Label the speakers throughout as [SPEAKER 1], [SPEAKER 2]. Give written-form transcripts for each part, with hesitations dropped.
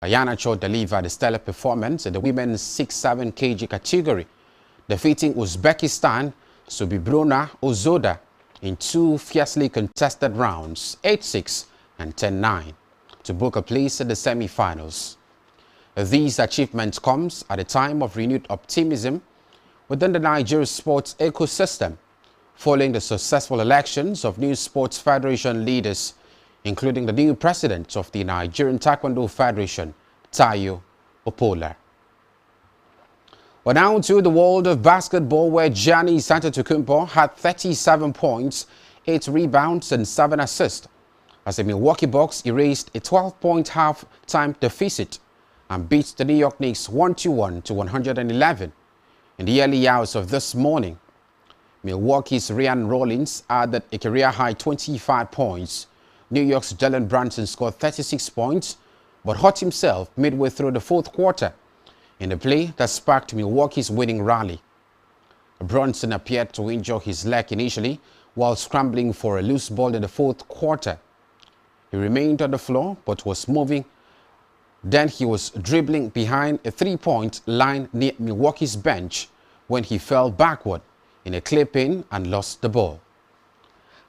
[SPEAKER 1] Ayanacho delivered a stellar performance in the women's 6-7 kg category, defeating Uzbekistan Subibrona Ozoda in two fiercely contested rounds, 8-6 and 10-9, to book a place in the semi-finals. These achievements comes at a time of renewed optimism within the Nigerian sports ecosystem, following the successful elections of new sports federation leaders, including the new president of the Nigerian Taekwondo Federation, Tayo Opola. Well, now to the world of basketball, where Giannis Antetokounmpo had 37 points, 8 rebounds and 7 assists, as the Milwaukee Bucks erased a 12-point half-time deficit and beat the New York Knicks 121 to 111 in the early hours of this morning. Milwaukee's Ryan Rollins added a career-high 25 points. New York's Jalen Brunson scored 36 points, but hurt himself midway through the fourth quarter in a play that sparked Milwaukee's winning rally. Brunson appeared to injure his leg initially while scrambling for a loose ball in the fourth quarter. He remained on the floor but was moving. Then he was dribbling behind a three-point line near Milwaukee's bench when he fell backward in a clip-in and lost the ball.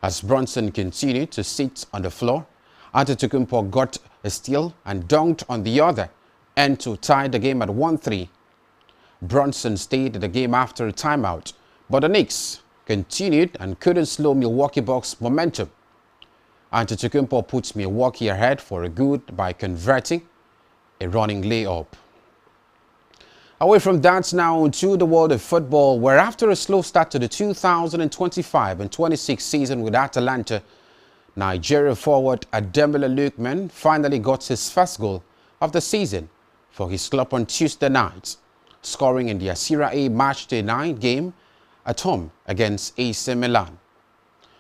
[SPEAKER 1] As Brunson continued to sit on the floor, Antetokounmpo got a steal and dunked on the other end to tie the game at 1-3. Brunson stayed in the game after a timeout, but the Knicks continued and couldn't slow Milwaukee Bucks' momentum. Antetokounmpo puts Milwaukee ahead for a good by converting a running layup. Away from that, now to the world of football, where after a slow start to the 2025 and 26 season with Atalanta, Nigeria forward Ademola Lookman finally got his first goal of the season for his club on Tuesday night, scoring in the Serie A Matchday 9 game at home against AC Milan.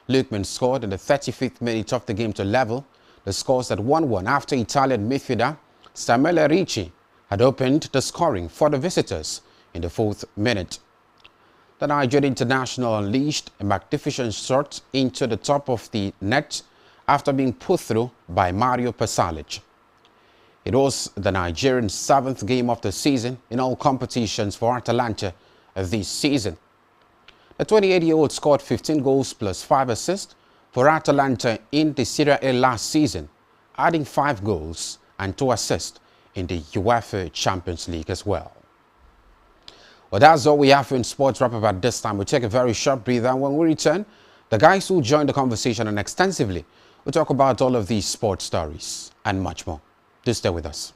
[SPEAKER 1] Lookman scored in the 35th minute of the game to level the scores at 1-1 after Italian midfielder Samuele Ricci had opened the scoring for the visitors in the 4th minute. The Nigerian international unleashed a magnificent shot into the top of the net after being put through by Mario Pasalic. It was the Nigerian 7th game of the season in all competitions for Atalanta this season. The 28-year-old scored 15 goals plus 5 assists for Atalanta in the Serie A last season, adding 5 goals and 2 assists in the UEFA Champions League as well. Well, that's all we have in sports wrap-up at this time. We'll take a very short breather, and when we return, the guys who join the conversation and extensively we'll talk about all of these sports stories and much more. Do stay with us.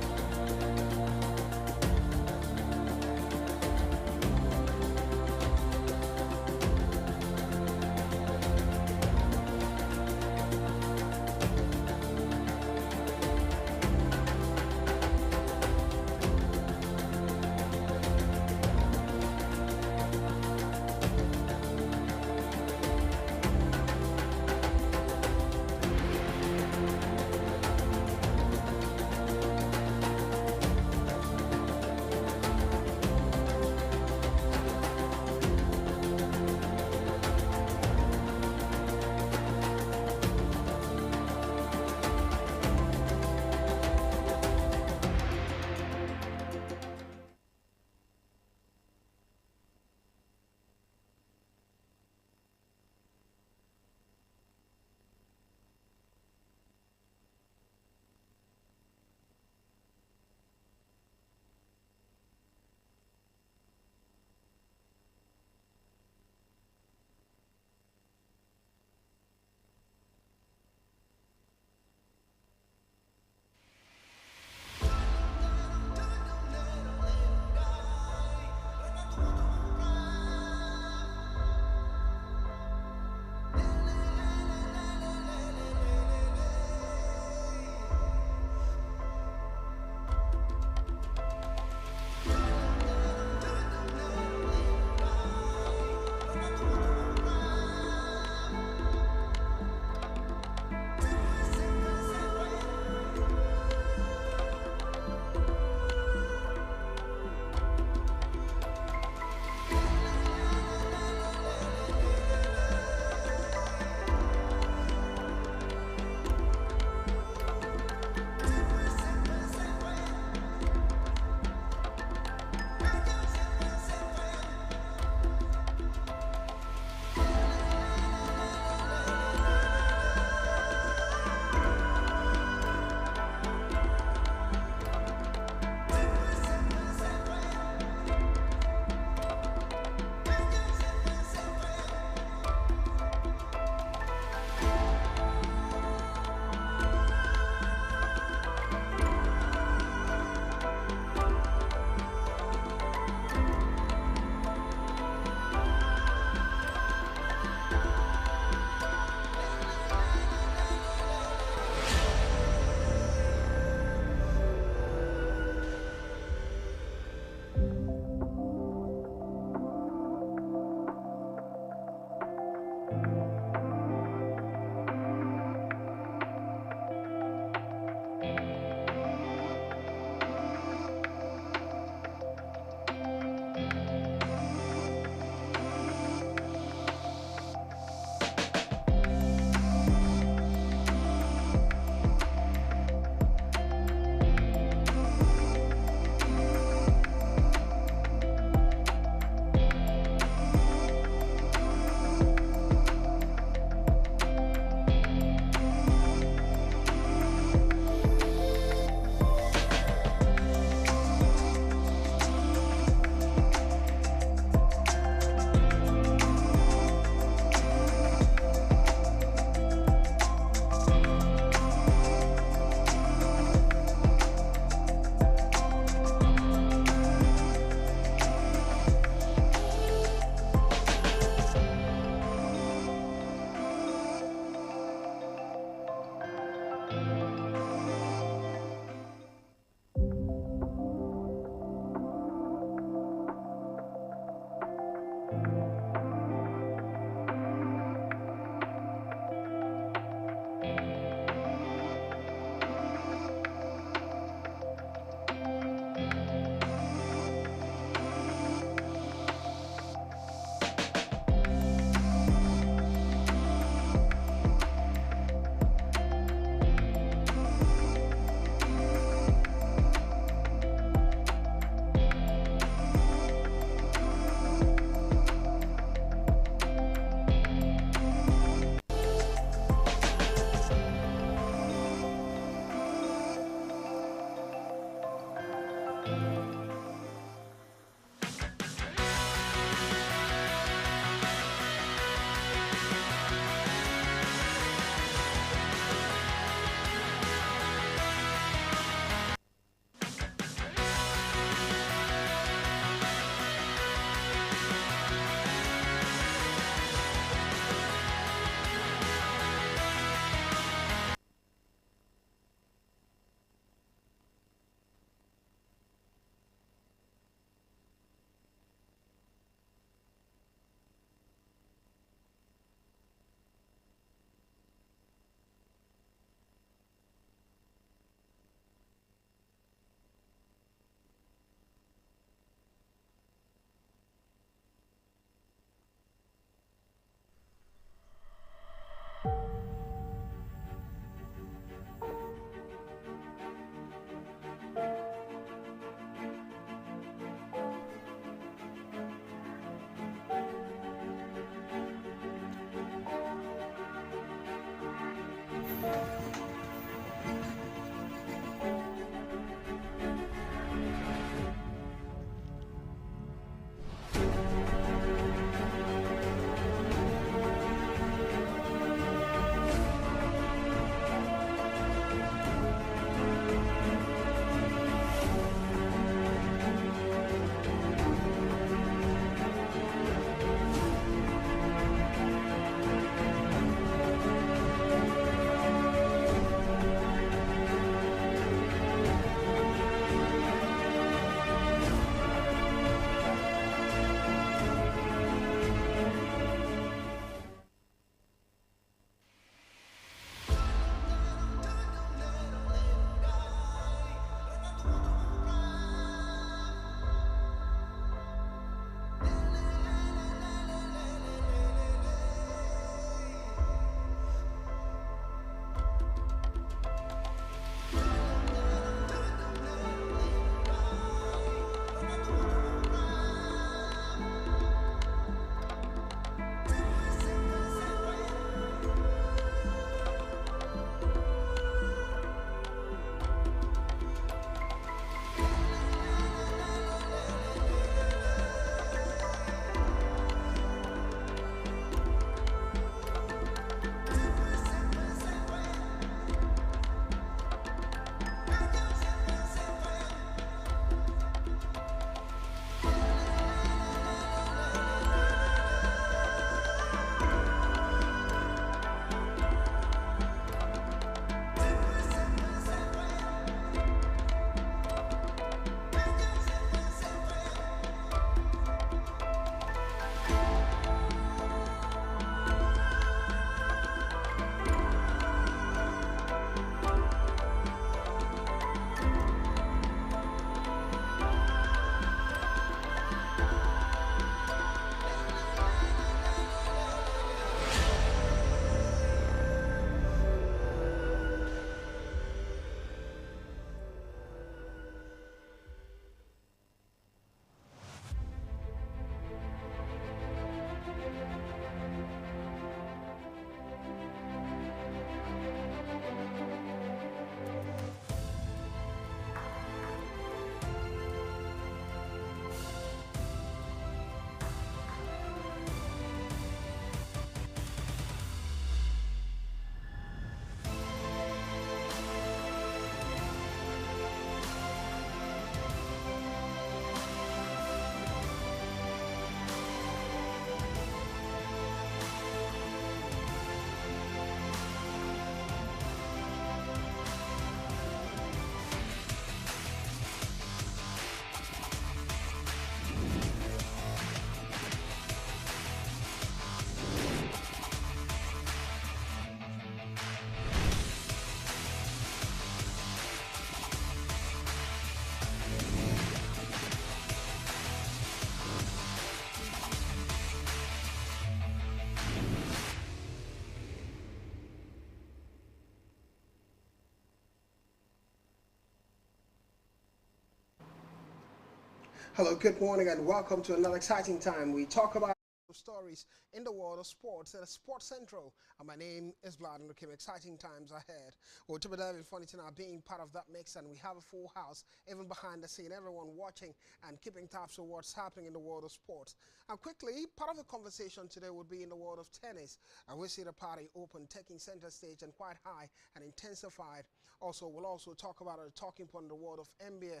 [SPEAKER 2] Hello, good morning, and welcome to another exciting time. We talk about stories in the world of sports at Sports Central. And my name is Vlad, and looking exciting times ahead. Well, to be David Fonitina being part of that mix, and we have a full house, even behind the scene, everyone watching and keeping tabs on what's happening in the world of sports. And quickly, part of the conversation today would be in the world of tennis. And we see the party open, taking center stage and quite high and intensified. Also, we'll also talk about a talking point in the world of NBA.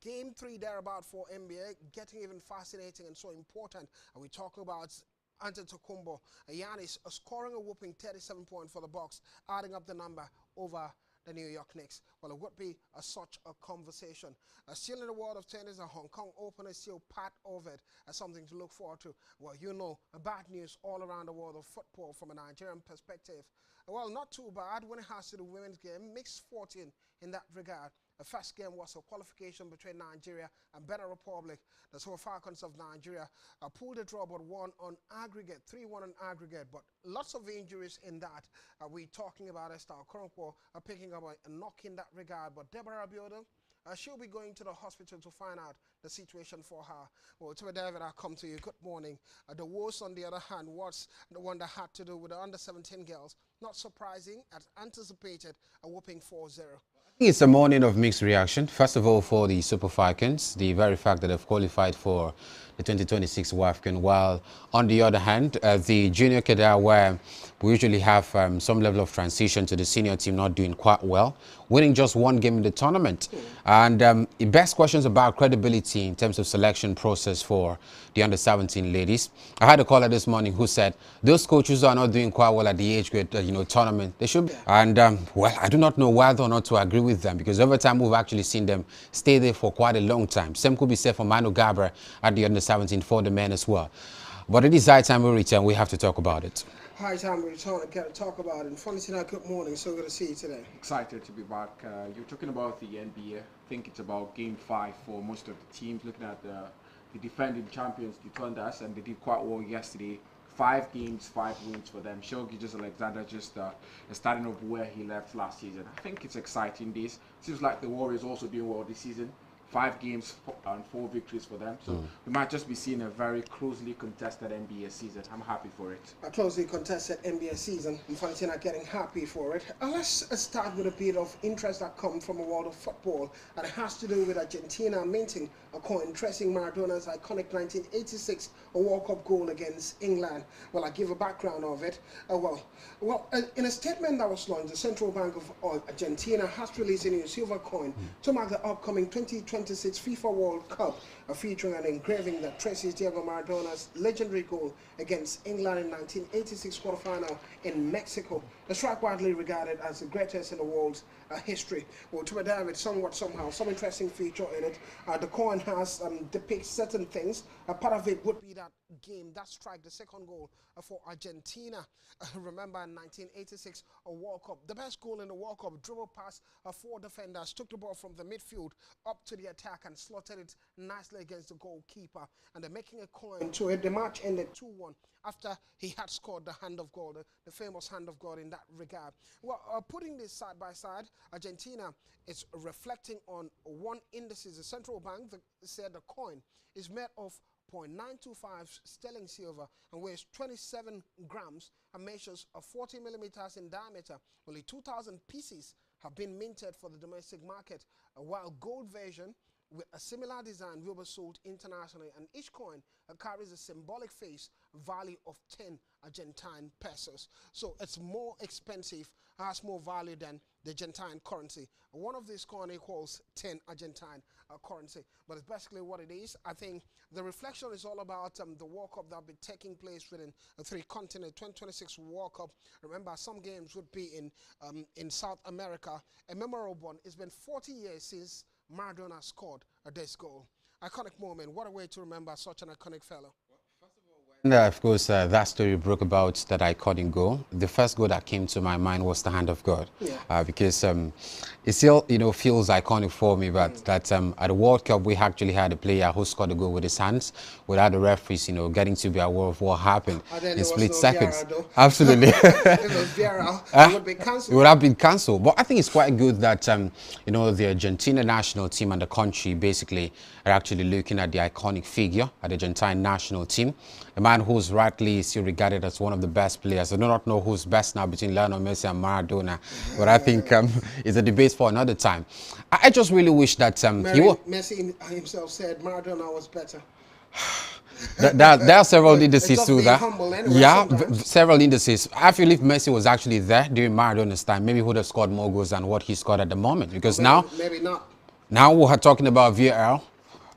[SPEAKER 2] Game 3 thereabout for NBA, getting even fascinating and so important. And we talk about Antetokounmpo, Giannis scoring a whooping 37 points for the Bucks, adding up the number over the New York Knicks. Well, it would be such a conversation. Still in the world of tennis, the Hong Kong Open is still part of it, something to look forward to. Well, you know, bad news all around the world of football from a Nigerian perspective. Well, not too bad when it has to the women's game. Mixed fortune in that regard. The first game was a qualification between Nigeria and Benin Republic. The Super Falcons of Nigeria pulled a draw but won on aggregate, 3-1 on aggregate. But lots of injuries in that. We're talking about Esther Okoronkwo picking up a knock in that regard. But Deborah Abiodun, she'll be going to the hospital to find out the situation for her. Well, to David, I'll come to you. Good morning. The Wolves, on the other hand, was the one that had to do with the under-17 girls. Not surprising, as anticipated, a whooping 4-0.
[SPEAKER 1] It's a morning of mixed reaction. First of all, for the Super Falcons, the very fact that they've qualified for the 2026 WAFCON, while on the other hand, the junior cadre, where we usually have some level of transition to the senior team, not doing quite well, winning just one game in the tournament. And it begs questions about credibility in terms of selection process for the under-17 ladies. I had a caller this morning who said those coaches are not doing quite well at the age grade, tournament. They should be. And well, I do not know whether or not to agree with them, because over time we've actually seen them stay there for quite a long time. Same could be said for Manu Gabra at the under-17 for the men as well. But it is high time we return. We have to talk about it.
[SPEAKER 2] High time we return and get to talk about it. And funny tonight, good morning. So good to see you today.
[SPEAKER 3] Excited to be back. You're talking about the NBA. I think it's about game 5 for most of the teams. Looking at the defending champions, the Thunders, and they did quite well yesterday. 5 games, 5 wins for them. Shogi just Alexander just starting off where he left last season. I think it's exciting. This seems like the Warriors also doing well this season. 5 games and 4 victories for them. So we might just be seeing a very closely contested NBA season. I'm happy for it.
[SPEAKER 2] A closely contested NBA season. I'm finding not getting happy for it. Let's start with a bit of interest that comes from the world of football. And it has to do with Argentina minting a coin tracing Maradona's iconic 1986 World Cup goal against England. Well, I give a background of it. In a statement that was launched, the Central Bank of Argentina has released a new silver coin to mark the upcoming 2026 FIFA World Cup, featuring an engraving that traces Diego Maradona's legendary goal against England in 1986 quarterfinal in Mexico. The strike widely regarded as the greatest in the world's history. Well, to David, somewhat somehow, some interesting feature in it. The coin has depicts certain things. Part of it would be that game, that strike, the second goal for Argentina. Remember in 1986 World Cup, the best goal in the World Cup, dribbled past 4 defenders, took the ball from the midfield up to the attack and slotted it nicely against the goalkeeper. And they're making a coin to it. The match ended 2-1 after he had scored the hand of God, the famous hand of God in that regard. Well, putting this side by side, Argentina is reflecting on one indices. The central bank said the coin is made of 0.925 sterling silver and weighs 27 grams and measures 40 millimeters in diameter. Only 2,000 pieces have been minted for the domestic market, while gold version with a similar design will be sold internationally, and each coin carries a symbolic face value of 10 Argentine pesos. So it's more expensive, has more value than the Argentine currency. One of these coins equals 10 Argentine currency, but it's basically what it is. I think the reflection is all about the World Cup that will be taking place within 3 continents, 2026 World Cup. Remember, some games would be in South America. A memorable one. It's been 40 years since Maradona scored this goal. Iconic moment. What a way to remember such an iconic fellow.
[SPEAKER 1] Well, first of all, And of course, that story broke about that iconic goal. The first goal that came to my mind was the hand of God,
[SPEAKER 2] Yeah.
[SPEAKER 1] because it still, feels iconic for me. But that at the World Cup, we actually had a player who scored a goal with his hands, without the referees, getting to be aware of what happened
[SPEAKER 2] And then
[SPEAKER 1] in
[SPEAKER 2] there was
[SPEAKER 1] split
[SPEAKER 2] no
[SPEAKER 1] seconds.
[SPEAKER 2] Vieira, though.
[SPEAKER 1] Absolutely.
[SPEAKER 2] If it was Vieira, it would be
[SPEAKER 1] It
[SPEAKER 2] cancelled.
[SPEAKER 1] would have been cancelled. But I think it's quite good that, the Argentina national team and the country basically are actually looking at the iconic figure at the Argentine national team. A man who's rightly still regarded as one of the best players. I do not know who's best now between Lionel Messi and Maradona, but I think it's a debate for another time. I just really wish that he would.
[SPEAKER 2] Messi himself said Maradona was better.
[SPEAKER 1] There are several
[SPEAKER 2] It's
[SPEAKER 1] indices
[SPEAKER 2] just
[SPEAKER 1] to
[SPEAKER 2] being
[SPEAKER 1] that.
[SPEAKER 2] humble anyway,
[SPEAKER 1] Yeah,
[SPEAKER 2] sometimes.
[SPEAKER 1] several indices. I feel if Messi was actually there during Maradona's time, maybe he would have scored more goals than what he scored at the moment. Because
[SPEAKER 2] Maybe not.
[SPEAKER 1] now we're talking about VAR.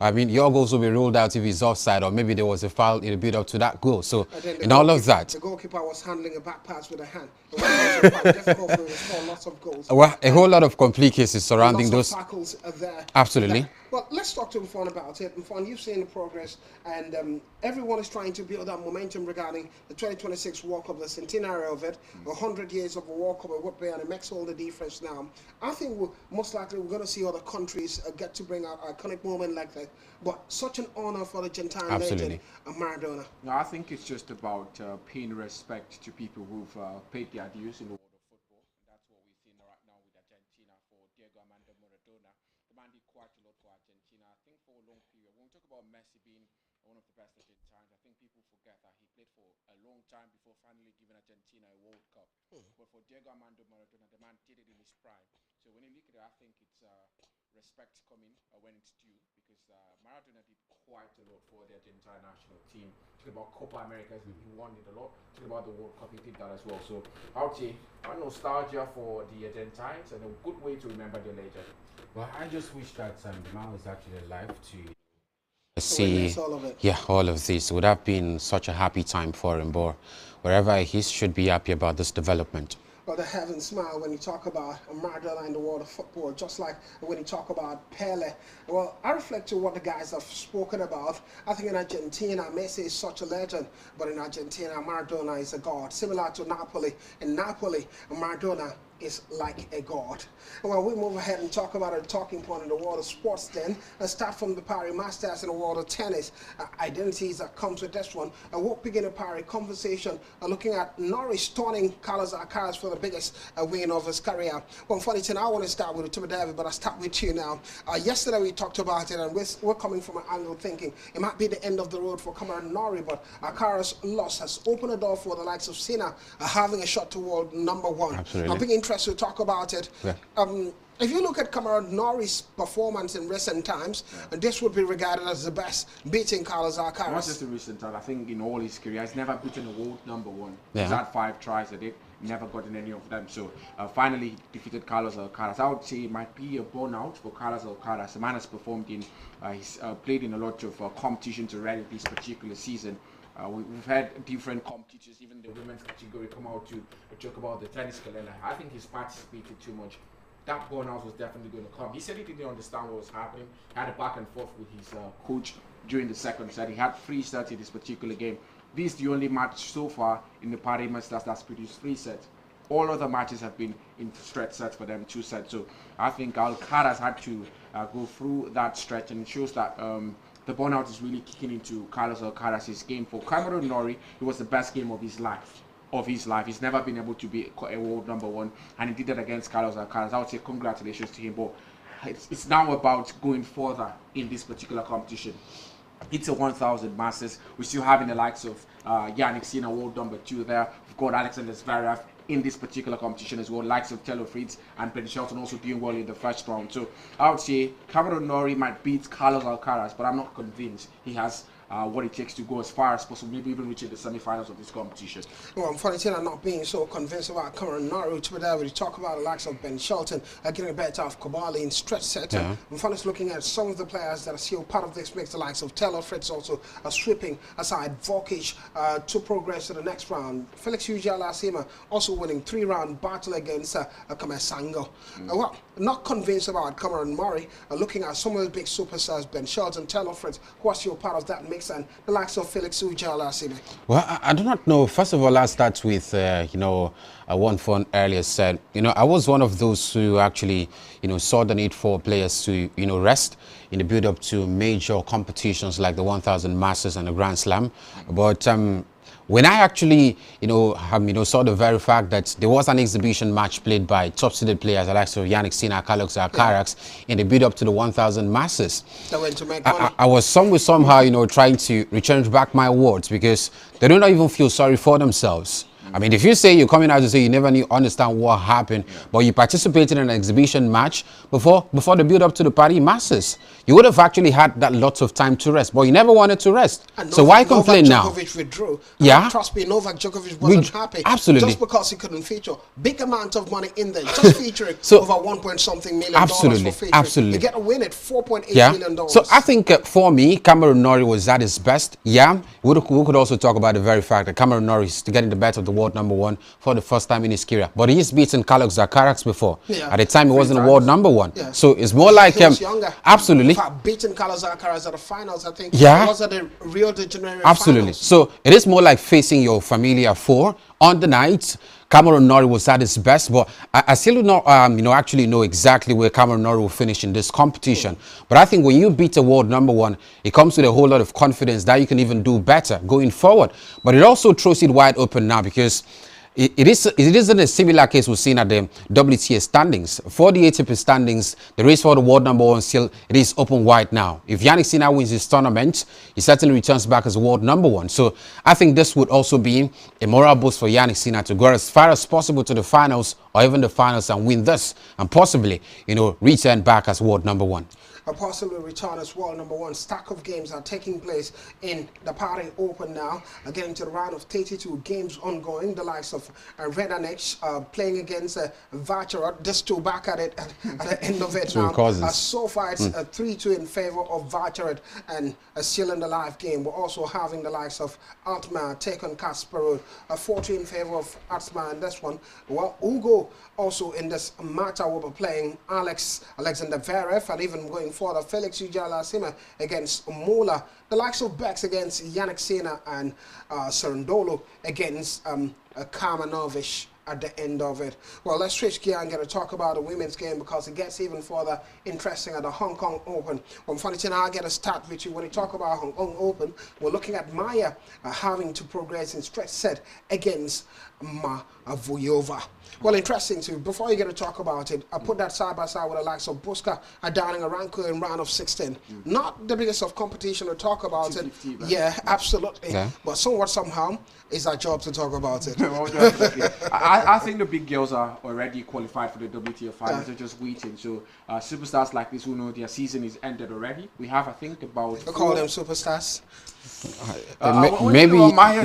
[SPEAKER 1] I mean, your goals will be ruled out if he's offside, or maybe there was a foul in the build up to that goal. So,
[SPEAKER 2] And then
[SPEAKER 1] in all of that,
[SPEAKER 2] the goalkeeper was handling a back pass with a hand. It was also quite difficult for him to score lots of goals.
[SPEAKER 1] well, a whole lot of complications surrounding
[SPEAKER 2] Lots
[SPEAKER 1] those.
[SPEAKER 2] of tackles are there.
[SPEAKER 1] Absolutely.
[SPEAKER 2] Well, let's talk to Mfon about it. Mfon, you've seen the progress, and everyone is trying to build that momentum regarding the 2026 World Cup, the centenary of it, 100 years of a World Cup, and it makes all the difference now. I think most likely we're going to see other countries get to bring out iconic moment like that. But such an honor for the Argentine legend, Maradona.
[SPEAKER 3] No, I think it's just about paying respect to people who've paid their dues in the world of football. And that's what we're seeing right now with Argentina for Diego Armando Maradona. The man did quite a lot for Argentina. I think for a long period, when we talk about Messi being one of the best Argentines, I think people forget that he played for a long time before finally giving Argentina a World Cup. But for Diego Armando Maradona, the man did it in his prime. So when you look at it, I think it's respect coming when it's due, because Maradona did quite a lot for the Argentine national team. Talking about Copa Americas, he won it a lot. Talking about the World Cup, he did that as well. So I would say nostalgia for the Argentines and a good way to remember the legend.
[SPEAKER 1] Well, I just wish that the man was actually alive to
[SPEAKER 2] Witness all of it.
[SPEAKER 1] Yeah, all of this would have been such a happy time for him. But wherever he is, should be happy about this development.
[SPEAKER 2] Well, the heavens smile when you talk about Maradona in the world of football, just like when you talk about Pele. Well, I reflect to what the guys have spoken about. I think in Argentina, Messi is such a legend, but in Argentina, Maradona is a god. Similar to Napoli. In Napoli, Maradona is like a god. Well, we move ahead and talk about a talking point in the world of sports then. Let's start from the Paris Masters in the world of tennis. Identities that comes with this one. We'll begin a Paris conversation looking at Norris stunning Carlos Alcaraz for the biggest win of his career. Well, funny thing, I want to start with David, but I'll start with you now. Yesterday we talked about it, and we're coming from an angle thinking it might be the end of the road for Cameron Norrie, but Alcaraz's loss has opened the door for the likes of Sinner having a shot toward #1.
[SPEAKER 1] Absolutely.
[SPEAKER 2] I'm being interested to talk about it.
[SPEAKER 1] Yeah.
[SPEAKER 2] If you look at Cameron Norrie's performance in recent times, this would be regarded as the best, beating Carlos Alcaraz.
[SPEAKER 3] Not just in recent time, I think in all his career, he's never beaten a world #1.
[SPEAKER 1] Yeah.
[SPEAKER 3] He's had 5 tries at it, never gotten any of them. So finally, he defeated Carlos Alcaraz. I would say it might be a burnout for Carlos Alcaraz. The man has performed in, he's played in a lot of competitions already this particular season. We've had different competitions, even the women's category, come out to talk about the tennis calendar. I think he's participated too much. That burnout was definitely going to come. He said he didn't understand what was happening. He had a back and forth with his coach during the second set. He had 3 sets in this particular game. This is the only match so far in the Paris Masters that's produced 3 sets. All other matches have been in stretch sets for them, 2 sets. So I think Alcaraz had to go through that stretch, and it shows that the burnout is really kicking into Carlos Alcaraz's game. For Cameron Norrie, it was the best game of his life. He's never been able to be a world #1, and he did that against Carlos Alcaraz. I would say congratulations to him, but it's now about going further in this particular competition. It's a 1,000 Masters. We're still having the likes of Yannick Sinner, world #2 there. We've got Alexander Zverev in this particular competition as well, likes of Taylor Fritz and Ben Shelton also doing well in the first round. So I would say Cameron Norrie might beat Carlos Alcaraz, but I'm not convinced he has what it takes to go as far as possible, maybe even reaching the semi-finals of this competition.
[SPEAKER 2] Well, I'm funny I'm not being so convinced about Cameron Norrie. We talk about the likes of Ben Shelton getting better off Kobali in stretch set.
[SPEAKER 1] Yeah.
[SPEAKER 2] I'm funny looking at some of the players that are still part of this mix, the likes of Taylor Fritz also sweeping aside Vorkic to progress to the next round. Felix Auger-Aliassime also winning 3-round battle against Kamesango. Well, not convinced about Cameron Norrie. Looking at some of the big superstars, Ben Shelton, Taylor Fritz, who are still part of that mix. Hendricks and the likes of Felix Ujala.
[SPEAKER 1] Well, I do not know. First of all, I'll start with, one phone earlier said, I was one of those who actually, saw the need for players to, rest in the build-up to major competitions like the 1000 Masters and the Grand Slam. But when I actually, saw the very fact that there was an exhibition match played by top-seeded players like Yannick Sinner, Carlos Alcaraz in the build-up to the 1000 Masters,
[SPEAKER 2] that went to make money.
[SPEAKER 1] I was somehow, trying to return back my words because they do not even feel sorry for themselves. I mean, if you say you're coming out to say you never understand what happened, but you participated in an exhibition match before the build-up to the Paris Masters, you would have actually had that lots of time to rest, but you never wanted to rest. So why complain now?
[SPEAKER 2] Novak Djokovic withdrew.
[SPEAKER 1] Yeah.
[SPEAKER 2] Trust me, Novak Djokovic wasn't happy.
[SPEAKER 1] Absolutely.
[SPEAKER 2] Just because he couldn't feature. Big amount of money in there. Just featuring over $1.something million
[SPEAKER 1] absolutely,
[SPEAKER 2] for featuring.
[SPEAKER 1] absolutely.
[SPEAKER 2] You get a win at $4.8 million.
[SPEAKER 1] So I think for me, Cameron Norrie was at his best. Yeah. We could also talk about the very fact that Cameron Norrie is getting the better of the world #1 for the first time in his career. But he's beaten Carlos Alcaraz before. Yeah. At the time, he wasn't a world #1. Yeah. So it's more like
[SPEAKER 2] he was younger.
[SPEAKER 1] Absolutely.
[SPEAKER 2] In fact, beating Carlos Alcaraz at the finals, I think.
[SPEAKER 1] Yeah.
[SPEAKER 2] It was at the Rio de Janeiro
[SPEAKER 1] Absolutely.
[SPEAKER 2] finals.
[SPEAKER 1] So it is more like facing your familiar foe. On the night, Cameron Norrie was at his best, but I still do not, actually know exactly where Cameron Norrie will finish in this competition. But I think when you beat a world #1, it comes with a whole lot of confidence that you can even do better going forward. But it also throws it wide open now because it isn't a similar case we've seen at the WTA standings. For the ATP standings, the race for the world #1 still, it is open wide now. If Yannick Sinner wins his tournament, he certainly returns back as world #1. So I think this would also be a moral boost for Yannick Sinner to go as far as possible to the finals or even the finals and win this and possibly, return back as world #1.
[SPEAKER 2] A possible return as world #1. Stack of games are taking place in the Paris Open now. Getting to the round of 32 games ongoing. The likes of Redanich playing against Vacherot. Just two back at it at the end of it now. So far it's 3-2 in favor of Vacherot and still in the live game. We're also having the likes of Altmaier take on Kasparov. 4-2 in favor of Altmaier in this one. Well, Ugo also in this match will be playing Alexander Zverev and even going further, Felix Ujala against Mola. The likes of Bex against Yannick Sinner and Cerundolo against Karamanov at the end of it. Well, let's switch gear and get to talk about the women's game because it gets even further interesting at the Hong Kong Open. Well, Fanitina, I'll get a start with you. When you talk about Hong Kong Open, we're looking at Maya having to progress in stretch set against Mavuyova. Well, interesting too. Before you get to talk about it, I put that side by side with the likes of Buska and Darling Aranco in round of 16. Not the biggest of competition to talk about it. Yeah, absolutely. Yeah. But somewhat somehow, it's our job to talk about it.
[SPEAKER 3] I think the big girls are already qualified for the WTA finals. They're just waiting. So superstars like this who know their season is ended already. We have, I think, about.
[SPEAKER 2] We call them superstars.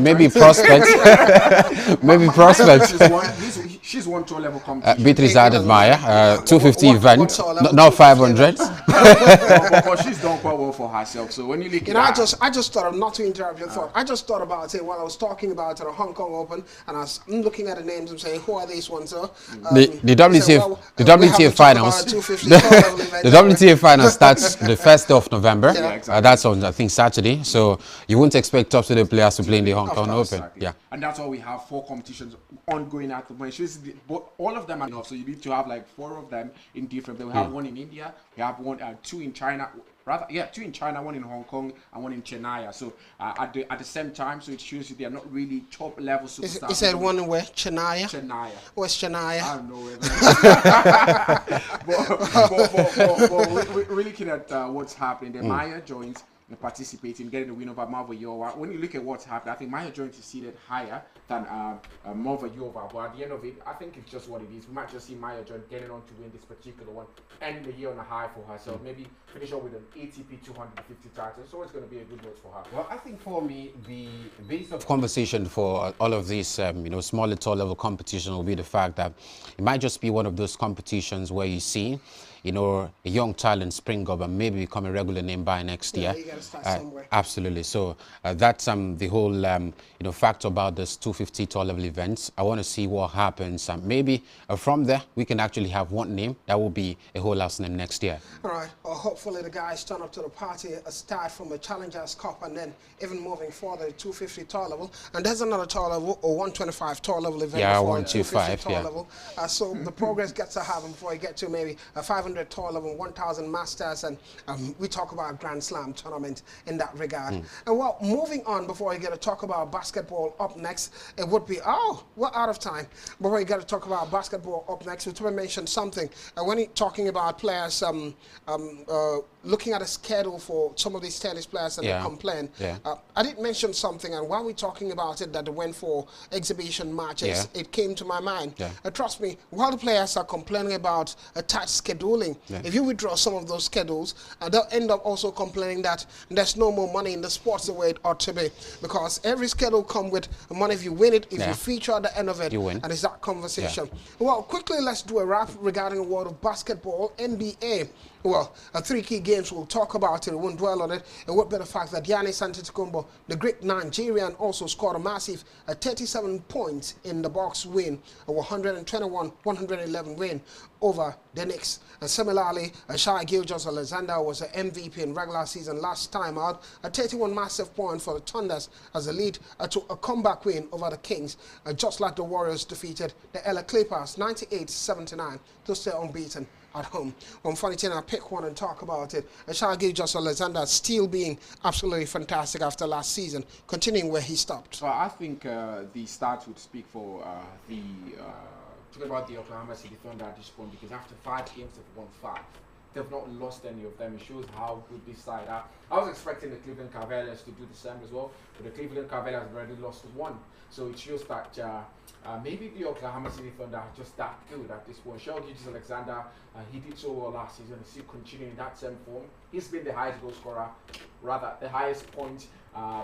[SPEAKER 1] Maybe prospects. Maybe prospects.
[SPEAKER 3] She's won tour level competition.
[SPEAKER 1] Beatrice Admire, 250 event, not 500.
[SPEAKER 3] But she's done quite well for herself. So when you look at
[SPEAKER 2] I just thought of, not to interrupt your thought, I just thought about it while I was talking about the Hong Kong Open, and I was looking at the names and saying, who are these ones? The WTA finals.
[SPEAKER 1] The WTA finals starts the 1st of November. Yeah, exactly. That's on, I think, Saturday. So you wouldn't expect top seeded players to play in the Hong Kong Open.
[SPEAKER 3] Exactly. Yeah, and that's why we have 4 competitions ongoing at the moment. But all of them are enough, so you need to have like 4 of them in different. We have 1 in India, we have 2 in China. 2 in China, 1 in Hong Kong, and 1 in Chennai. So at the same time, so it shows you they are not really top level superstars.
[SPEAKER 2] Is that one where Chennai?
[SPEAKER 3] Chennai.
[SPEAKER 2] Where's Chennai?
[SPEAKER 3] I don't know where. But we're looking at what's happening. The Maya joins and participating, getting the win over Mavuyova. When you look at what's happened, I think Maya joins is seated higher than Mavuyova. But at the end of it, I think it's just what it is. We might just see Maya join getting on to win this particular one, ending the year on a high for herself. Maybe finish up with an ATP 250 title. So it's going to be a good note for her.
[SPEAKER 1] Well, I think for me, the base of conversation for all of these, smaller, tall level competition will be the fact that it might just be one of those competitions where you see, a young talent spring up and maybe become a regular name by next year.
[SPEAKER 2] got to start somewhere.
[SPEAKER 1] Absolutely. So that's the whole fact about this 250 tall level events. I want to see what happens. Maybe from there we can actually have one name that will be a whole house name next year.
[SPEAKER 2] All right. Hopefully the guys turn up to the party. Start from the Challengers Cup and then even moving further 250 tall level. And there's another tall level, or 125 tall level event.
[SPEAKER 1] Yeah,
[SPEAKER 2] before
[SPEAKER 1] 125.
[SPEAKER 2] Tall level. So the progress gets to happen before you get to maybe a 500 tall level, 1,000 masters, and we talk about Grand Slam tournament in that regard. And well, moving on before you get to talk about basketball up next, it would be, we're out of time. Before you get to talk about basketball up next, we mentioned something. When you're talking about players, looking at a schedule for some of these tennis players and they complain. I did mention something, and while we're talking about it, that they went for exhibition matches, it came to my mind. Trust me, while the players are complaining about a tight scheduling, if you withdraw some of those schedules, they'll end up also complaining that there's no more money in the sports the way it ought to be, because every schedule comes with money if you win it, if you feature at the end of it,
[SPEAKER 1] you win.
[SPEAKER 2] And it's that conversation. Well, quickly, let's do a wrap regarding the world of basketball, NBA. Well, 3 key games, we'll talk about it, we won't dwell on it. It would be the fact that Giannis Antetokounmpo, the great Nigerian, also scored a massive 37 points in the Bucks win, a 121-111 win over the Knicks. And similarly, Shai Gilgeous-Alexander was the MVP in regular season last time out, a 31 massive point for the Thunders as a lead to a comeback win over the Kings, just like the Warriors defeated the LA Clippers 98-79 to stay unbeaten at home. Well, funny thing, I pick one and talk about it. Shai Gilgeous-Alexander still being absolutely fantastic after last season, continuing where he stopped.
[SPEAKER 3] So I think the stats would speak for talking about the Oklahoma City Thunder at this point, because after 5 games they've won 5. They've not lost any of them. It shows how good this side are. I was expecting the Cleveland Cavaliers to do the same as well, but the Cleveland Cavaliers have already lost 1. So it shows that maybe the Oklahoma City Thunder are just that good at this point. Shai Gilgeous-Alexander, he did so well last season. He's still continuing that same form. He's been the highest goal scorer, rather the highest point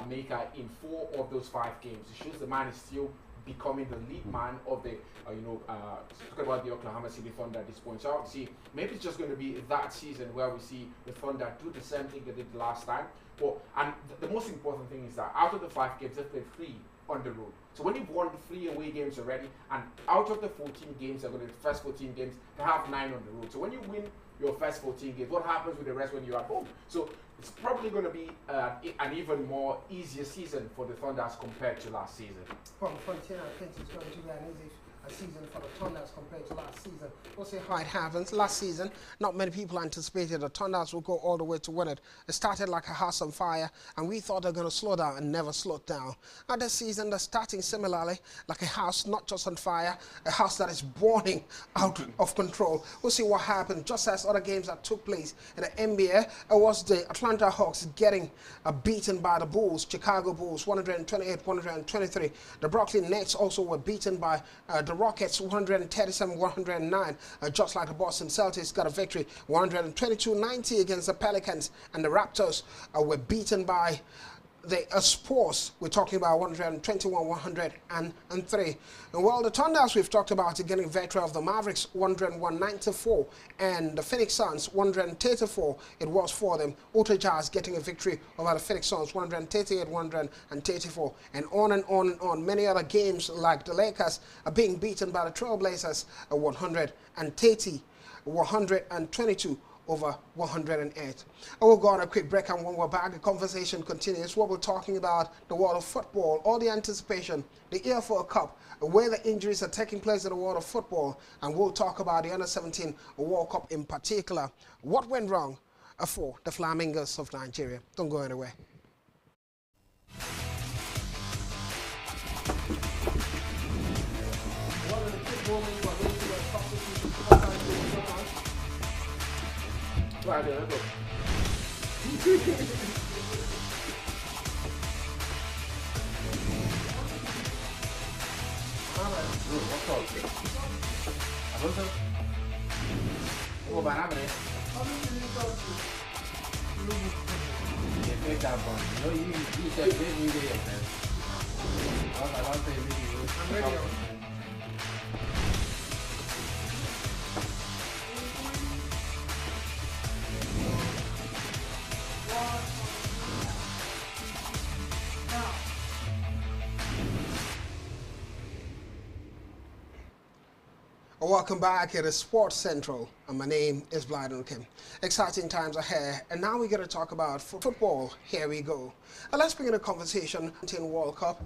[SPEAKER 3] maker in 4 of those 5 games. It shows the man is still becoming the lead man of the, talking about the Oklahoma City Thunder at this point. So I would see, maybe it's just going to be that season where we see the Thunder do the same thing they did last time. But, and the most important thing is that out of the 5 games, they've played 3 on the road. So when you've won 3 away games already, and out of the 14 games, they're going to the first 14 games, they have 9 on the road. So when you win your first 14 games, what happens with the rest when you're at home? So it's probably going to be an even more easier season for the Thunders compared to last season.
[SPEAKER 2] Well, Frontier, I think it's going to be an easy season for the Thunders compared to last season. We'll see how it happens. Last season, not many people anticipated the Thunders will go all the way to win it. It started like a house on fire, and we thought they're going to slow down and never slowed down. And this season, they're starting similarly, like a house not just on fire, a house that is burning out of control. We'll see what happens. Just as other games that took place in the NBA, it was the Atlanta Hawks getting beaten by the Bulls, Chicago Bulls, 128-123. The Brooklyn Nets also were beaten by the Rockets 137-109, just like the Boston Celtics got a victory 122-90 against the Pelicans, and the Raptors were beaten by the Spurs. We're talking about 121-103. And well, the Thunders we've talked about are getting victory of the Mavericks 101-94, and the Phoenix Suns 134 it was for them. Utah Jazz getting a victory over the Phoenix Suns 138-134, and on and on and on. Many other games like the Lakers are being beaten by the Trailblazers 122 over 108. I will go on a quick break, and when we're back, the conversation continues. What we're talking about, the world of football, all the anticipation, the year for a cup, where the injuries are taking place in the world of football, and we'll talk about the Under-17 World Cup in particular. What went wrong for the Flamingos of Nigeria? Don't go anywhere.
[SPEAKER 3] Right there, let's go.
[SPEAKER 2] Welcome back. It is Sports Central, and my name is Blyden Kim. Exciting times ahead, and now we're going to talk about football. Here we go. Let's begin a conversation in World Cup.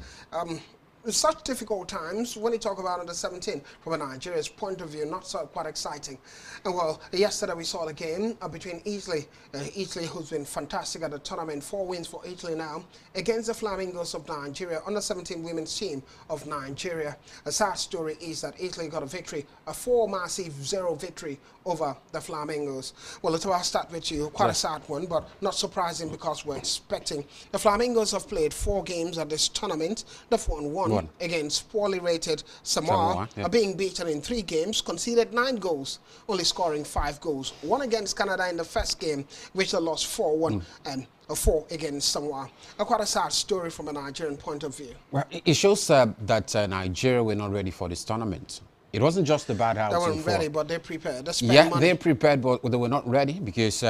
[SPEAKER 2] Such difficult times when you talk about under 17 from a Nigeria's point of view, not so quite exciting. And well, yesterday we saw the game between Italy, who's been fantastic at the tournament, 4 wins for Italy now, against the Flamingos of Nigeria, under 17 women's team of Nigeria. A sad story is that Italy got a victory, a 4-0 victory over the Flamingos. Well, I'll start with you. Quite a sad one, but not surprising because we're expecting. The Flamingos have played 4 games at this tournament. They've won one against poorly rated Samoa, are being beaten in 3 games, conceded 9 goals, only scoring 5 goals. 1 against Canada in the first game, which they lost 4-1, and a 4 against Samoa. Quite a sad story from a Nigerian point of view. Well,
[SPEAKER 1] it shows that Nigeria were not ready for this tournament. It wasn't just about how
[SPEAKER 2] they weren't ready, but they prepared.
[SPEAKER 1] They prepared, but they were not ready because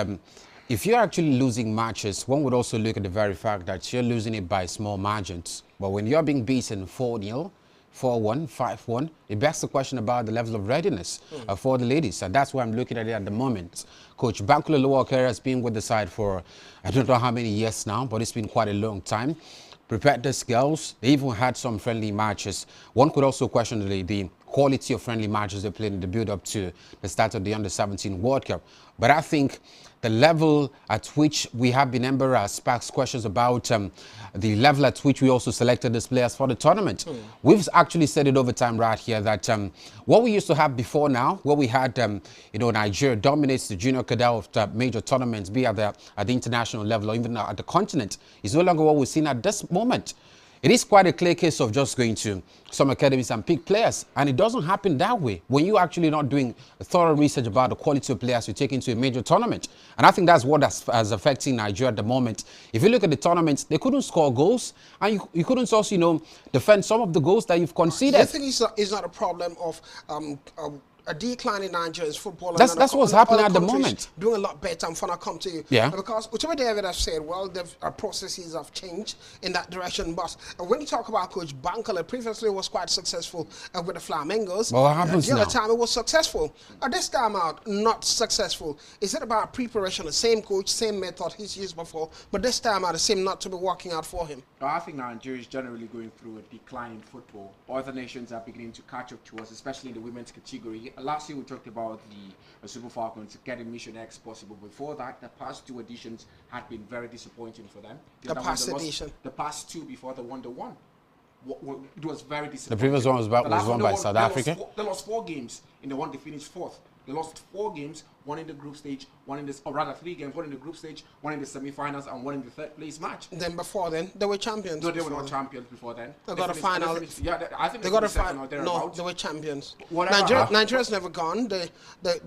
[SPEAKER 1] if you're actually losing matches, one would also look at the very fact that you're losing it by small margins. But when you're being beaten 4-0, 4-1, 5-1, it begs the question about the level of readiness for the ladies. And that's why I'm looking at it at the moment. Coach Bankole Oluwakere has been with the side for I don't know how many years now, but it's been quite a long time. Prepared these girls. They even had some friendly matches. One could also question the quality of friendly matches they played in the build-up to the start of the Under-17 World Cup. But I think the level at which we have been embarrassed sparks questions about the level at which we also selected these players for the tournament. We've actually said it over time right here that what we used to have before now, where we had, Nigeria dominates the junior cadre of the major tournaments, be at the international level or even at the continent, is no longer what we're seeing at this moment. It is quite a clear case of just going to some academies and pick players, and it doesn't happen that way when you're actually not doing thorough research about the quality of players you take into a major tournament. And I think that's what is affecting Nigeria at the moment. If you look at the tournaments, they couldn't score goals, and you couldn't also, defend some of the goals that you've conceded.
[SPEAKER 2] I think it's not a problem of a decline in Nigeria's football.
[SPEAKER 1] That's what's happening at the moment.
[SPEAKER 2] Doing a lot better. I'm going to come to you.
[SPEAKER 1] Yeah.
[SPEAKER 2] Because whichever David has said, well, the processes have changed in that direction. But when you talk about Coach Bankole, previously was quite successful with the Flamingos.
[SPEAKER 1] Well, what happens now?
[SPEAKER 2] The other time it was successful. This time out, not successful. Is it about preparation? The same coach, same method he's used before, but this time out, it seemed not to be working out for him.
[SPEAKER 3] I think Nigeria is generally going through a decline in football. Other nations are beginning to catch up to us, especially in the women's category. Last year we talked about the Super Falcons getting Mission X possible. Before that, the past 2 editions had been very disappointing for them.
[SPEAKER 2] The past
[SPEAKER 3] 2 before they won the one. It was very disappointing.
[SPEAKER 1] The previous one was won by South Africa.
[SPEAKER 3] They lost 4 games. In the one they finished 4th. They lost 4 games, 1 in the group stage, 3 games, 1 in the group stage, 1 in the semi-finals, and 1 in the 3rd place match.
[SPEAKER 2] Then before then, they were champions.
[SPEAKER 3] No, they were not champions before then.
[SPEAKER 2] They got a final.
[SPEAKER 3] I think
[SPEAKER 2] they got a final. No, they were champions. Nigeria's never gone. The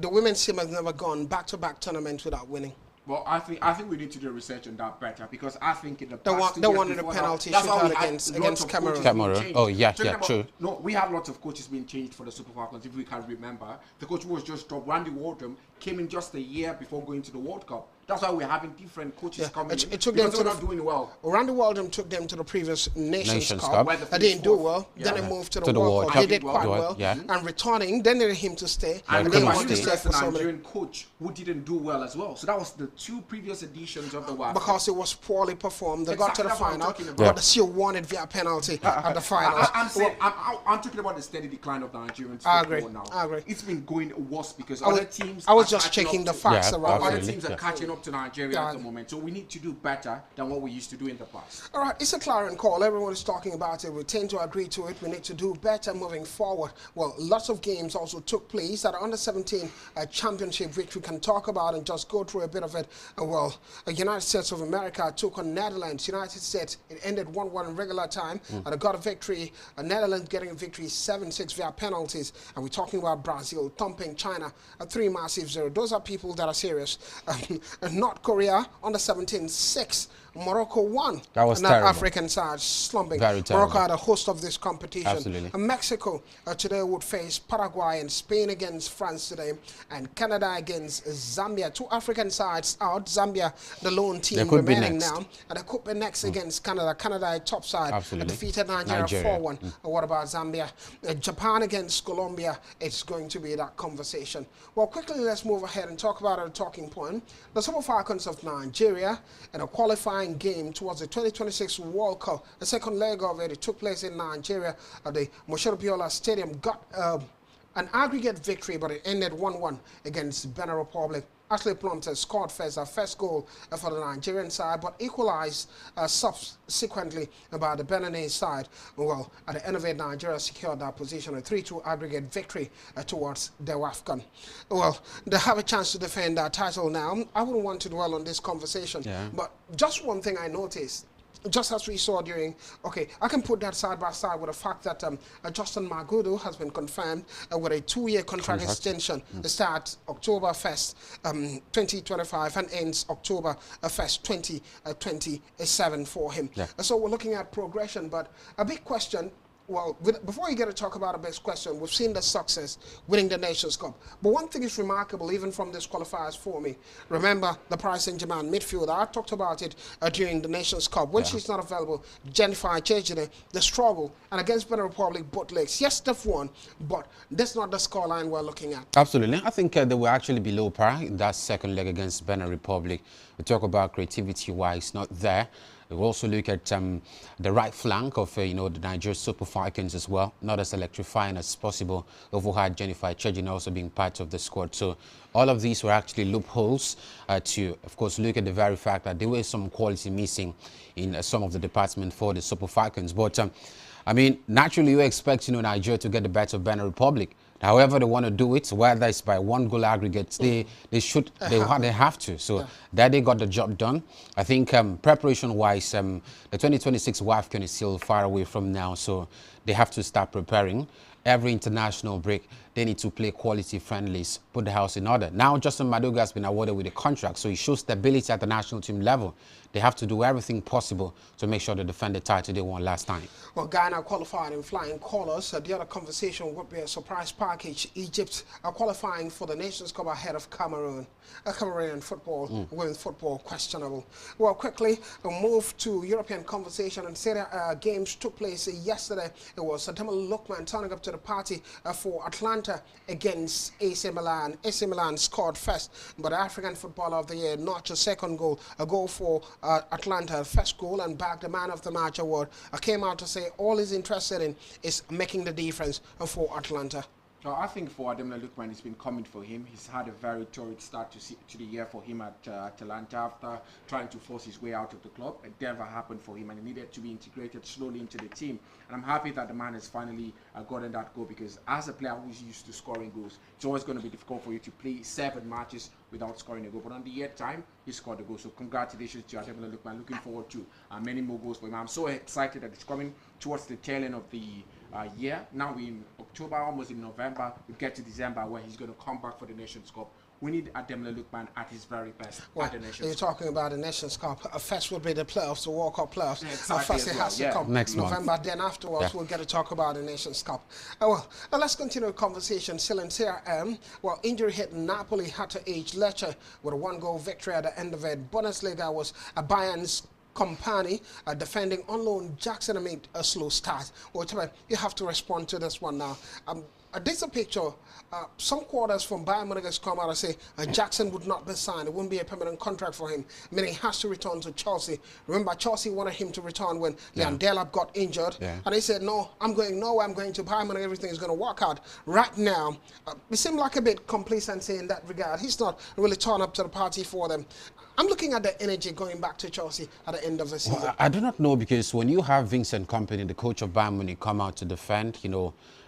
[SPEAKER 2] women's team has never gone back-to-back tournaments without winning.
[SPEAKER 3] Well, I think we need to do research on that better because I think in the past
[SPEAKER 2] they wanted a penalty shootout against Cameroon.
[SPEAKER 1] Oh yeah, true.
[SPEAKER 3] No, we have lots of coaches being changed for the Super Falcons. If we can remember, the coach who was just dropped, Randy Waldrum, came in just a year before going to the World Cup. That's why we're having different coaches coming in.
[SPEAKER 2] It took them to
[SPEAKER 3] not doing well.
[SPEAKER 2] Randy Waldrum took them to the previous Nations Cup. They didn't do well. Then they moved to the World Cup. They did quite well. And returning, then they needed him to stay.
[SPEAKER 3] And they wanted to stay for a Nigerian coach who didn't do well as well. So that was the 2 previous editions of the World Cup.
[SPEAKER 2] Because it was poorly performed. They got to the final, but they still won it via penalty at the final.
[SPEAKER 3] I'm talking about the steady decline of Nigerian football now.
[SPEAKER 2] I agree.
[SPEAKER 3] It's been going worse because other teams.
[SPEAKER 2] I was just checking the facts around.
[SPEAKER 3] Other teams are catching up to Nigeria at the moment, so we need to do better than what we used to do in the past.
[SPEAKER 2] All right, it's a clarion call. Everyone is talking about it. We tend to agree to it. We need to do better moving forward. Well, lots of games also took place at the Under-17 Championship, which we can talk about and just go through a bit of it. United States of America took on Netherlands. United States, it ended 1-1 in regular time, and they got a victory. Netherlands getting a victory 7-6 via penalties. And we're talking about Brazil thumping China 3-0. Those are people that are serious. North Korea on the 17th, 6. Morocco won.
[SPEAKER 1] That was
[SPEAKER 2] Now
[SPEAKER 1] terrible.
[SPEAKER 2] African side slumping.
[SPEAKER 1] Very terrible.
[SPEAKER 2] Morocco are the host of this competition.
[SPEAKER 1] Absolutely.
[SPEAKER 2] Mexico today would face Paraguay, and Spain against France today, and Canada against Zambia. 2 African sides out. Zambia, the lone team remaining now. And they could be next against Canada. Canada, a top side.
[SPEAKER 1] Absolutely.
[SPEAKER 2] Defeated Nigeria 4-1. What about Zambia? Japan against Colombia. It's going to be that conversation. Well, quickly, let's move ahead and talk about our talking point. The Super Falcons of Nigeria in a qualifying game towards the 2026 World Cup. The second leg of it took place in Nigeria at the Moshood Biola Stadium. Got an aggregate victory, but it ended 1-1 against Benin Republic. Ashley Plumter scored first goal for the Nigerian side, but equalized subsequently by the Beninese side. Well, at the end of it, Nigeria secured that position, a 3-2 aggregate victory towards the WAFCON. Well, they have a chance to defend that title now. I wouldn't want to dwell on this conversation, but just one thing I noticed, just as we saw during, I can put that side by side with the fact that Justin Magudu has been confirmed with a 2-year contract extension. It starts October 1st, 2025 and ends October 1st, 2027 for him. So we're looking at progression, but a big question. Well, before you get to talk about a best question, we've seen the success winning the Nations Cup. But one thing is remarkable, even from this qualifiers for me. Remember the Paris Saint-Germain midfielder. I talked about it during the Nations Cup. When she's not available, Jennifer Chejide, the struggle. And against Benin Republic, both legs. Yes, they've won, but that's not the scoreline we're looking at.
[SPEAKER 1] Absolutely. I think they were actually below par in that second leg against Benin Republic. We talk about creativity-wise, not there. We also look at the right flank of, the Nigeria Super Falcons as well. Not as electrifying as possible. We've had Jennifer Chejin also being part of the squad. So all of these were actually loopholes to, of course, look at the very fact that there was some quality missing in some of the department for the Super Falcons. But, I mean, naturally you expect, Nigeria to get the better of Benin Republic. However they want to do it, whether it's by 1-goal aggregates, they have to. So that they got the job done. I think preparation-wise, the 2026 WAFCON is still far away from now, so they have to start preparing. Every international break, they need to play quality friendlies, put the house in order. Now, Justin Maduga has been awarded with a contract, so he shows stability at the national team level. They have to do everything possible to make sure they defend the title they won last time.
[SPEAKER 2] Well, Ghana qualified in flying colours. The other conversation would be a surprise package. Egypt are qualifying for the Nations Cup ahead of Cameroon. Cameroonian football, women's football, questionable. Well, quickly, we'll move to European conversation. And Serie A games took place yesterday. It was Ademola Lookman turning up to the party for Atlanta against AC Milan. AC Milan scored first, but the African Footballer of the Year notched a second goal. A goal for Atlanta, first goal, and bagged the Man of the Match award. I came out to say all he's interested in is making the difference for Atlanta.
[SPEAKER 3] I think for Ademola Lookman, it's been coming for him. He's had a very torrid start to the year for him at Atalanta after trying to force his way out of the club. It never happened for him, and he needed to be integrated slowly into the team. And I'm happy that the man has finally gotten that goal, because as a player who's used to scoring goals, it's always going to be difficult for you to play 7 matches without scoring a goal. But on the 8th time, he scored a goal. So congratulations to Ademola Lookman. Looking forward to many more goals for him. I'm so excited that it's coming towards the tail end of the year. Now we're in October, almost in November. We get to December where he's going to come back for the Nations Cup. We need Ademola Lookman at his very best at the Nations Cup.
[SPEAKER 2] You're talking about the Nations Cup. First will be the playoffs, the World Cup playoffs.
[SPEAKER 3] Exactly,
[SPEAKER 2] first it has to come
[SPEAKER 1] next
[SPEAKER 2] November.
[SPEAKER 1] month.
[SPEAKER 2] Then afterwards we'll get to talk about the Nations Cup. Let's continue the conversation. Still in Serie A. Well, injury hit Napoli had to age Lecce with a 1-goal victory at the end of it. Bundesliga was Bayern's Company defending on loan Jackson made a slow start. You have to respond to this one now. This is a picture. Some quarters from Bayern Munich has come out and say Jackson would not be signed. It wouldn't be a permanent contract for him, meaning he has to return to Chelsea. Remember, Chelsea wanted him to return when Leon Delap got injured. And he said, no, I'm going to Bayern Munich. Everything is going to work out. Right now, it seemed like a bit complacency in that regard. He's not really turned up to the party for them. I'm looking at the energy going back to Chelsea at the end of the season.
[SPEAKER 1] Well, I do not know, because when you have Vincent Kompany, the coach of Bayern Munich, come out to defend,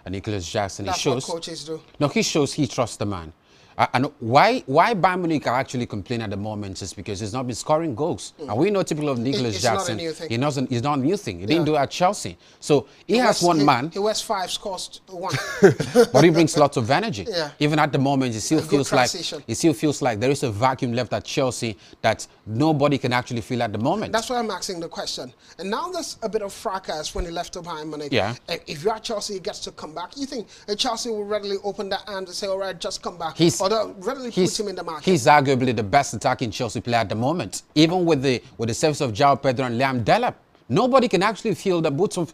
[SPEAKER 1] Nicholas Jackson,
[SPEAKER 2] That's
[SPEAKER 1] he shows
[SPEAKER 2] what coaches do.
[SPEAKER 1] No, he shows he trusts the man. And why Bayern Munich are actually complaining at the moment is because he's not been scoring goals. And we know typical of Nicholas Jackson.
[SPEAKER 2] It's not a new thing.
[SPEAKER 1] It's not a new thing. He didn't do it at Chelsea. So he has one man.
[SPEAKER 2] He wears 5, scores 1.
[SPEAKER 1] But he brings lots of energy.
[SPEAKER 2] Yeah.
[SPEAKER 1] Even at the moment, it still feels like there is a vacuum left at Chelsea that nobody can actually feel at the moment.
[SPEAKER 2] That's why I'm asking the question. And now there's a bit of fracas when he left to Bayern Munich.
[SPEAKER 1] Yeah.
[SPEAKER 2] If you're at Chelsea, he gets to come back. You think Chelsea will readily open their hand and say, all right, just come back? Or they'll readily put him in the market?
[SPEAKER 1] He's arguably the best attacking Chelsea player at the moment. Even with the service of João Pedro and Liam Delap. Nobody can actually feel the boots of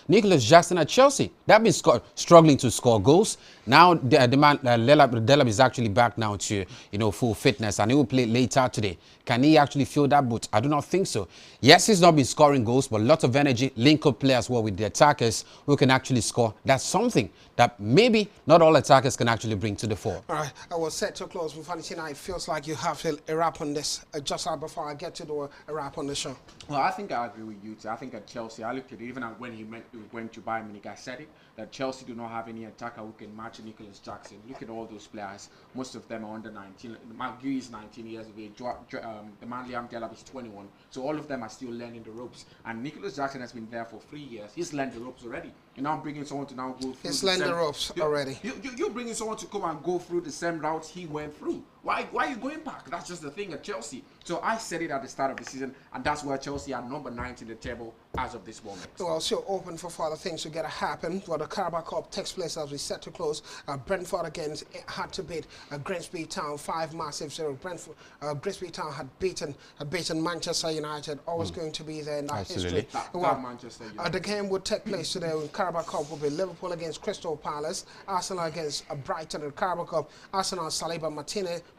[SPEAKER 1] Nicholas Jackson at Chelsea. They've been struggling to score goals. Now the man Delap is actually back now to full fitness, and he will play later today. Can he actually fill that boot? I do not think so. Yes, he's not been scoring goals, but lots of energy, link-up play as well with the attackers who can actually score. That's something that maybe not all attackers can actually bring to the fore.
[SPEAKER 2] All right, I was set to close with Valentina. It feels like you have to wrap on this just before I get to do a wrap on the show.
[SPEAKER 3] Well, I think I agree with you too. I think at Chelsea, I looked at it, even when he went to Bayern Munich, I said it, that Chelsea do not have any attacker who can match Nicholas Jackson. Look at all those players. Most of them are under 19. McGee is 19 years of age. The man Liam Delap is 21. So all of them are still learning the ropes. And Nicholas Jackson has been there for 3 years. He's learned the ropes already. You're now bringing someone to now go through.
[SPEAKER 2] He's learned the ropes already.
[SPEAKER 3] You're bringing someone to come and go through the same routes he went through. Why are you going back? That's just the thing at Chelsea. So I said it at the start of the season, and that's where Chelsea are number 9 in the table as of this moment.
[SPEAKER 2] Well, still open for further things to get to happen. Well, the Carabao Cup takes place as we set to close. Brentford again had to beat Grimsby Town 5-0. Grimsby Town had beaten Manchester United. Always going to be there in that history.
[SPEAKER 3] Manchester United.
[SPEAKER 2] The game would take place today. In Carabao Cup will be Liverpool against Crystal Palace, Arsenal against Brighton in the Carabao Cup. Arsenal Saliba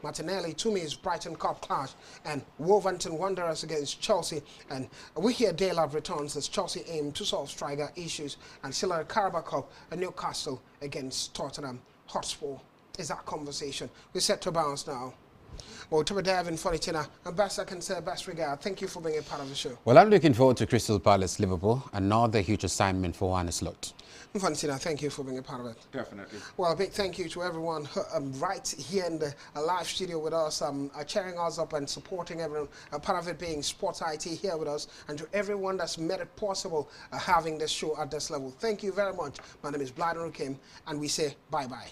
[SPEAKER 2] Martinelli, to me, is Brighton Cup clash, and Wolverhampton Wanderers against Chelsea. And we hear Delap returns as Chelsea aim to solve striker issues, and still at the Carabao Cup, Newcastle against Tottenham Hotspur is that conversation. We're set to bounce now. Well, to be diving for it, and best I can say, best regard. Thank you for being a part of the show.
[SPEAKER 1] Well, I'm looking forward to Crystal Palace Liverpool, another huge assignment for Arne Slot.
[SPEAKER 2] Valentina, thank you for being a part of it.
[SPEAKER 3] Definitely.
[SPEAKER 2] Well, a big thank you to everyone right here in the live studio with us, cheering us up and supporting everyone, part of it being Sports IT here with us, and to everyone that's made it possible having this show at this level. Thank you very much. My name is Blyden Rukim, and we say bye-bye.